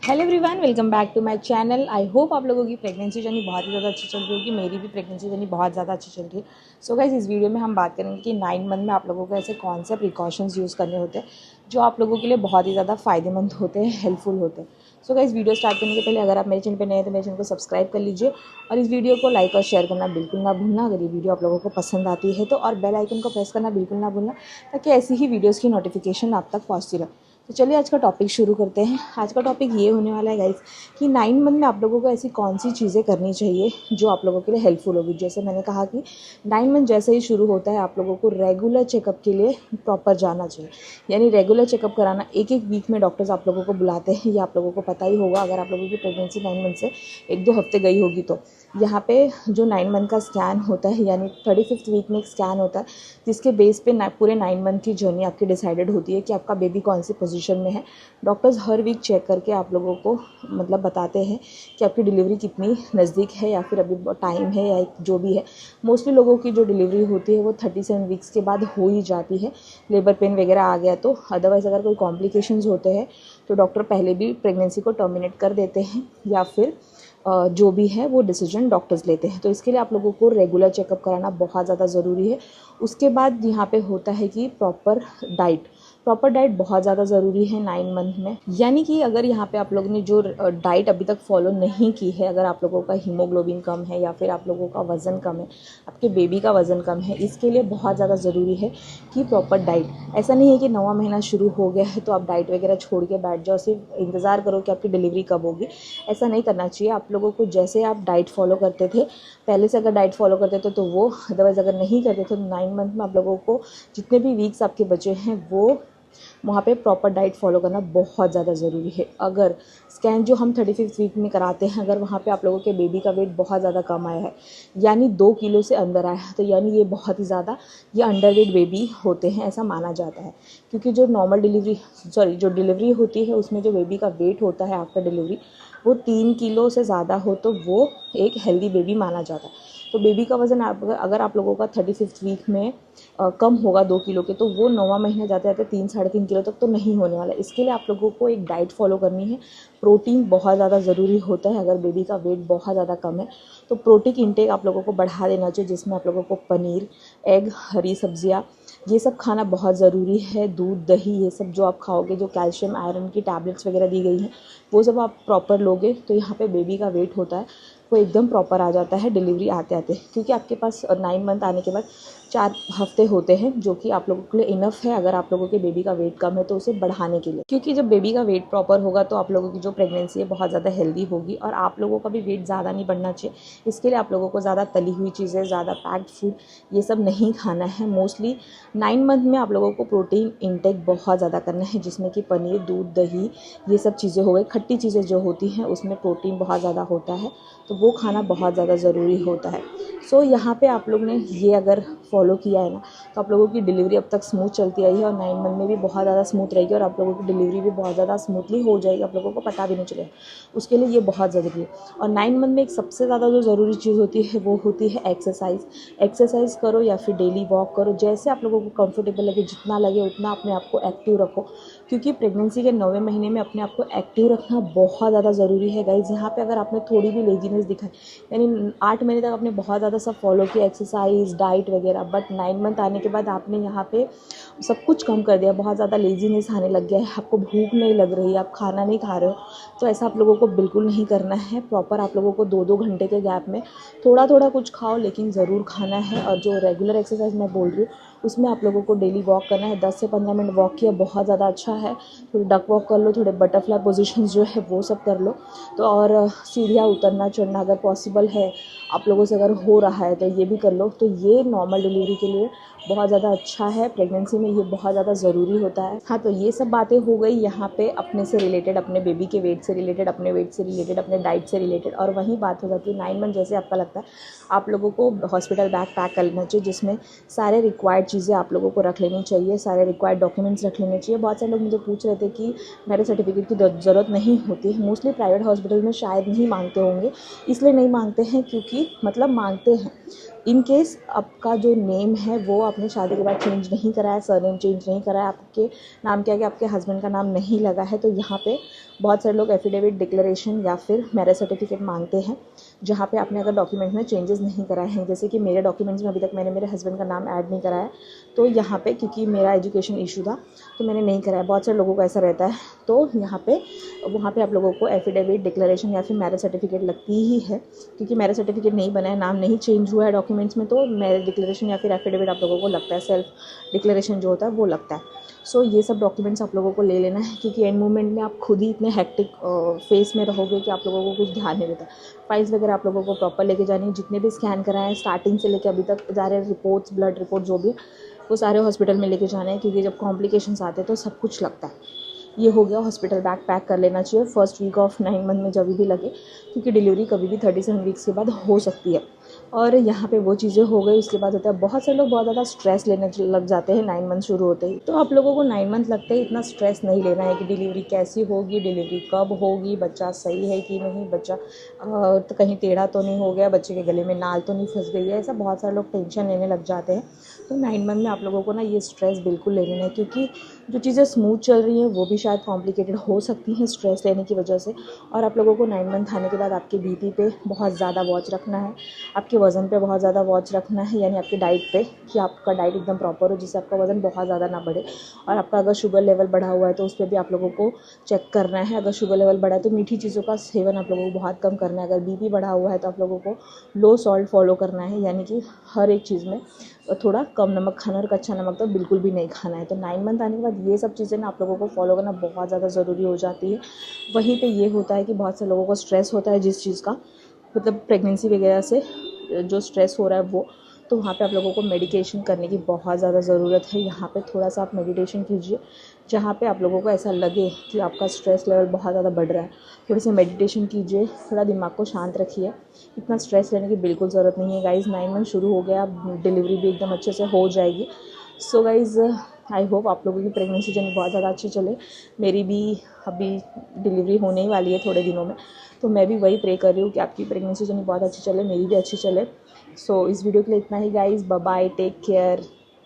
Hello everyone, welcome back to my channel. I hope आप लोगों की प्रेगनेंसी जर्नी बहुत ही ज़्यादा अच्छी चल रही होगी। मेरी भी प्रेगनेंसी जर्नी बहुत ज़्यादा अच्छी चल रही है। सो गाइस, इस वीडियो में हम बात करेंगे कि 9 मंथ में आप लोगों को ऐसे कौन से प्रिकॉशंस यूज़ करने होते हैं जो आप लोगों के लिए बहुत ही ज़्यादा फ़ायदेमंद होते हैं, हेल्पफुल होते हैं। सो गाइस, वीडियो स्टार्ट करने के पहले अगर आप मेरे चैनल पर नए हैं तो मेरे चैनल को सब्सक्राइब कर लीजिए और इस वीडियो को लाइक और शेयर करना बिल्कुल ना भूलना। अगर ये वीडियो आप लोगों को पसंद आती है तो, और बेल आइकन को प्रेस करना बिल्कुल ना भूलना ताकि ऐसी ही वीडियोज़ की नोटिफिकेशन आप तक पहुँचती रहे। तो चलिए आज का टॉपिक शुरू करते हैं। आज का टॉपिक ये होने वाला है गाइस कि 9 मंथ में आप लोगों को ऐसी कौन सी चीज़ें करनी चाहिए जो आप लोगों के लिए हेल्पफुल होगी। जैसे मैंने कहा कि 9 मंथ जैसे ही शुरू होता है आप लोगों को रेगुलर चेकअप के लिए प्रॉपर जाना चाहिए। यानी रेगुलर चेकअप कराना, एक वीक में डॉक्टर्स आप लोगों को बुलाते हैं, ये आप लोगों को पता ही होगा अगर आप लोगों की प्रेगनेंसी 9 मंथ से 1-2 हफ्ते गई होगी तो। यहाँ पे जो 9 मंथ का स्कैन होता है, यानी 35th वीक में एक स्कैन होता है जिसके बेस पे पूरे 9 मंथ की जर्नी आपकी डिसाइडेड होती है कि आपका बेबी कौन सी पोजीशन में है। डॉक्टर्स हर वीक चेक करके आप लोगों को मतलब बताते हैं कि आपकी डिलीवरी कितनी नज़दीक है या फिर अभी टाइम है या जो भी है। मोस्टली लोगों की जो डिलीवरी होती है वो 37 वीक्स के बाद हो ही जाती है, लेबर पेन वगैरह आ गया तो। अदरवाइज़ अगर कोई कॉम्प्लिकेशंस होते हैं तो डॉक्टर पहले भी प्रेगनेंसी को टर्मिनेट कर देते हैं या फिर जो भी है वो डिसीजन डॉक्टर्स लेते हैं। तो इसके लिए आप लोगों को रेगुलर चेकअप कराना बहुत ज़्यादा ज़रूरी है। उसके बाद यहाँ पे होता है कि प्रॉपर डाइट बहुत ज़्यादा ज़रूरी है 9 मंथ में। यानी कि अगर यहाँ पे आप लोगों ने जो डाइट अभी तक फॉलो नहीं की है, अगर आप लोगों का हीमोग्लोबिन कम है या फिर आप लोगों का वज़न कम है, आपके बेबी का वज़न कम है, इसके लिए बहुत ज़्यादा ज़रूरी है कि प्रॉपर डाइट। ऐसा नहीं है कि 9वां महीना शुरू हो गया है तो आप डाइट वगैरह छोड़ के बैठ जाओ, सिर्फ इंतज़ार करो कि आपकी डिलीवरी कब होगी। ऐसा नहीं करना चाहिए। आप लोगों को जैसे आप डाइट फॉलो करते थे पहले से, अगर डाइट फॉलो करते थे तो वो, अदरवाइज़ अगर नहीं करते थे तो 9 मंथ में आप लोगों को जितने भी वीक्स आपके बचे हैं वो वहाँ पे प्रॉपर डाइट फॉलो करना बहुत ज़्यादा ज़रूरी है। अगर स्कैन जो हम 35th वीक में कराते हैं, अगर वहाँ पे आप लोगों के बेबी का वेट बहुत ज़्यादा कम आया है, यानी 2 किलो से अंदर आया है, तो यानी ये बहुत ही ज़्यादा ये अंडर वेट बेबी होते हैं, ऐसा माना जाता है। क्योंकि जो जो डिलीवरी होती है उसमें जो बेबी का वेट होता है आफ्टर डिलीवरी वो 3 किलो से ज़्यादा हो तो वो एक हेल्दी बेबी माना जाता है। तो बेबी का वज़न अगर आप लोगों का 35th वीक में कम होगा 2 किलो के, तो वो 9वां महीना जाते जाते 3-3.5 किलो तक तो नहीं होने वाला। इसके लिए आप लोगों को एक डाइट फॉलो करनी है। प्रोटीन बहुत ज़्यादा ज़रूरी होता है। अगर बेबी का वेट बहुत ज़्यादा कम है तो प्रोटीन इंटेक आप लोगों को बढ़ा देना चाहिए, जिसमें आप लोगों को पनीर, एग, हरी सब्जियाँ, ये सब खाना बहुत ज़रूरी है। दूध, दही, ये सब जो आप खाओगे, जो कैल्शियम आयरन की टैबलेट्स वगैरह दी गई हैं, वो सब आप प्रॉपर लोगे तो यहाँ पे बेबी का वेट होता है वो एकदम प्रॉपर आ जाता है डिलीवरी आते आते। क्योंकि आपके पास 9 मंथ आने के बाद 4 हफ्ते होते हैं जो कि आप लोगों के लिए इनफ है अगर आप लोगों के बेबी का वेट कम है तो उसे बढ़ाने के लिए। क्योंकि जब बेबी का वेट प्रॉपर होगा तो आप लोगों की जो प्रेगनेंसी है बहुत ज़्यादा हेल्दी होगी और आप लोगों का भी वेट ज़्यादा नहीं बढ़ना चाहिए। इसके लिए आप लोगों को ज़्यादा तली हुई चीज़ें, ज़्यादा पैक्ड फूड, ये सब नहीं खाना है। मोस्टली 9 मंथ में आप लोगों को प्रोटीन इंटेक बहुत ज़्यादा करना है, जिसमें कि पनीर, दूध, दही, ये सब चीज़ें हो गई। खट्टी चीज़ें जो होती हैं उसमें प्रोटीन बहुत ज़्यादा होता है तो वो खाना बहुत ज़्यादा ज़रूरी होता है। सो यहाँ पे आप लोग ने ये अगर फॉलो किया है ना तो आप लोगों की डिलीवरी अब तक स्मूथ चलती आई है और 9 मंथ में भी बहुत ज़्यादा स्मूथ रहेगी और आप लोगों की डिलीवरी भी बहुत ज़्यादा स्मूथली हो जाएगी, आप लोगों को पता भी नहीं चलेगा। उसके लिए ये बहुत ज़रूरी है। और 9 मंथ में एक सबसे ज़्यादा जो ज़रूरी चीज़ होती है वो होती है एक्सरसाइज करो या फिर डेली वॉक करो, जैसे आप लोगों को कंफर्टेबल लगे, जितना लगे उतना अपने आप को एक्टिव रखो। क्योंकि प्रेगनेंसी के 9वें महीने में अपने आप को एक्टिव रखना बहुत ज़्यादा ज़रूरी है गाइज। यहाँ पे अगर आपने थोड़ी भी लेजीनेस दिखाई, यानी 8 महीने तक आपने बहुत ज़्यादा सब फॉलो किया, एक्सरसाइज, डाइट वगैरह, बट 9 मंथ आने के बाद आपने यहाँ पे सब कुछ कम कर दिया, बहुत ज़्यादा लेजीनेस आने लग गया है, आपको भूख नहीं लग रही, आप खाना नहीं खा रहे हो, तो ऐसा आप लोगों को बिल्कुल नहीं करना है। प्रॉपर आप लोगों को 2-2 घंटे के गैप में थोड़ा थोड़ा कुछ खाओ लेकिन ज़रूर खाना है। और जो रेगुलर एक्सरसाइज मैं बोल रही हूँ उसमें आप लोगों को डेली वॉक करना है। 10 से 15 मिनट वॉक किया बहुत ज़्यादा अच्छा है। थोड़ी डक वॉक कर लो, थोड़े बटरफ्लाई पोजीशंस जो है वो सब कर लो। तो और सीढ़ियाँ उतरना चढ़ना अगर पॉसिबल है आप लोगों से, अगर हो रहा है तो ये भी कर लो। तो ये नॉर्मल डिलीवरी के लिए बहुत ज़्यादा अच्छा है, प्रेगनेंसी में ये बहुत ज़्यादा ज़रूरी होता है। हाँ, तो ये सब बातें हो गई यहाँ पे अपने से रिलेटेड, अपने बेबी के वेट से रिलेटेड, अपने वेट से रिलेटेड, अपने डाइट से रिलेटेड। और वहीं बात हो जाती है 9 मंथ जैसे आपका लगता है आप लोगों को हॉस्पिटल बैग पैक कर लेना चाहिए, जिसमें सारे रिक्वायर्ड चीज़ें आप लोगों को रख लेनी चाहिए, सारे रिक्वायर्ड डॉक्यूमेंट्स रख लेने चाहिए। बहुत सारे लोग मुझे पूछ रहे थे कि मैरिज सर्टिफिकेट की ज़रूरत नहीं होती है। मोस्टली प्राइवेट हॉस्पिटल में शायद नहीं मांगते होंगे, इसलिए नहीं मांगते हैं क्योंकि मतलब मांगते हैं इन केस आपका जो नेम है वो आपने शादी के बाद चेंज नहीं कराया, सरनेम चेंज नहीं कराया, आपके नाम क्या है कि आपके हस्बैंड का नाम नहीं लगा है, तो यहाँ पे बहुत सारे लोग एफिडेविट, डिक्लेरेशन या फिर मैरिज सर्टिफिकेट मांगते हैं, जहाँ पे आपने अगर डॉक्यूमेंट में चेंजेस नहीं कराए हैं। जैसे कि मेरे डॉक्यूमेंट्स में अभी तक मैंने मेरे हस्बैंड का नाम ऐड नहीं कराया, तो यहाँ पे क्योंकि मेरा एजुकेशन इशू था तो मैंने नहीं कराया। बहुत सारे लोगों को ऐसा रहता है, तो यहाँ पे वहाँ पे आप लोगों को एफिडेविट, डिक्लेरेशन या फिर मैरिज सर्टिफिकेट लगती ही है, क्योंकि मैरिज सर्टिफिकेट नहीं बना है, नाम नहीं चेंज हुआ है डॉक्यूमेंट्स में, तो मैरिज डिक्लेरेशन या फिर एफिडेविट आप लोगों को लगता है, सेल्फ डिक्लेरेशन जो होता है वो लगता है। सो ये सब डॉक्यूमेंट्स आप लोगों को ले लेना है, क्योंकि एंड मोमेंट में आप खुद ही इतने हेक्टिक फेस में रहोगे कि आप लोगों को कुछ ध्यान नहीं देता। फाइल्स वगैरह आप लोगों को प्रॉपर लेके जानी है, जितने भी स्कैन कराएं स्टार्टिंग से लेके अभी तक जा रहे रिपोर्ट्स, ब्लड रिपोर्ट जो भी, वो सारे हॉस्पिटल में लेके जाने हैं, क्योंकि जब कॉम्प्लिकेशंस आते हैं तो सब कुछ लगता है। ये हो गया, हॉस्पिटल बैग पैक कर लेना चाहिए फर्स्ट वीक ऑफ 9 मंथ में जब भी लगे, क्योंकि डिलीवरी कभी भी 37 वीक्स के बाद हो सकती है। और यहाँ पे वो चीज़ें हो गई। उसके बाद होता है बहुत सारे लोग बहुत ज़्यादा स्ट्रेस लेने लग जाते हैं 9 मंथ शुरू होते ही। तो आप लोगों को 9 मंथ लगते ही इतना स्ट्रेस नहीं लेना है कि डिलीवरी कैसी होगी, डिलीवरी कब होगी, बच्चा सही है कि नहीं, बच्चा तो कहीं टेढ़ा तो नहीं हो गया, बच्चे के गले में नाल तो नहीं फंस गई है, ऐसा बहुत सारे लोग टेंशन लेने लग जाते हैं। तो 9 मंथ में आप लोगों को ना ये स्ट्रेस बिल्कुल ले लेना है, क्योंकि जो चीज़ें स्मूथ चल रही हैं वो भी शायद कॉम्प्लिकेटेड हो सकती हैं स्ट्रेस लेने की वजह से। और आप लोगों को 9 मंथ आने के बाद आपके बीपी पे बहुत ज़्यादा वॉच रखना है, आपके वज़न पे बहुत ज़्यादा वॉच रखना है, यानी आपकी डाइट पे, कि आपका डाइट एकदम प्रॉपर हो जिससे आपका वज़न बहुत ज़्यादा ना बढ़े। और आपका अगर शुगर लेवल बढ़ा हुआ है तो उस पर भी आप लोगों को चेक करना है। अगर शुगर लेवल बढ़ा है तो मीठी चीज़ों का सेवन आप लोगों को बहुत कम करना है। अगर बीपी बढ़ा हुआ है तो आप लोगों को लो सॉल्ट फॉलो करना है, यानी कि हर एक चीज़ में थोड़ा कम नमक खाना, और कच्चा नमक तो बिल्कुल भी नहीं खाना है। तो 9 मंथ आने के बाद ये सब चीज़ें ना आप लोगों को फॉलो करना बहुत ज़्यादा ज़रूरी हो जाती है। वहीं पे ये होता है कि बहुत से लोगों को स्ट्रेस होता है जिस चीज़ का, मतलब प्रेगनेंसी वगैरह से जो स्ट्रेस हो रहा है वो, तो वहाँ पे आप लोगों को मेडिकेशन करने की बहुत ज़्यादा ज़रूरत है। यहाँ पे थोड़ा सा आप मेडिटेशन कीजिए, जहाँ पे आप लोगों को ऐसा लगे कि आपका स्ट्रेस लेवल बहुत ज़्यादा बढ़ रहा है, थोड़ी सी मेडिटेशन कीजिए, थोड़ा दिमाग को शांत रखिए। इतना स्ट्रेस लेने की बिल्कुल ज़रूरत नहीं है गाइज़। 9 मंथ शुरू हो गया, अब डिलीवरी भी एकदम अच्छे से हो जाएगी। सो गाइज़, आई होप आप लोगों की प्रेगनेंसी जर्नी बहुत ज़्यादा अच्छी चले। मेरी भी अभी डिलीवरी होने ही वाली है थोड़े दिनों में, तो मैं भी वही प्रे कर रही हूँ कि आपकी प्रेगनेंसी जर्नी बहुत अच्छी चले, मेरी भी अच्छी चले। सो इस वीडियो के लिए इतना ही guys, bye bye, take care.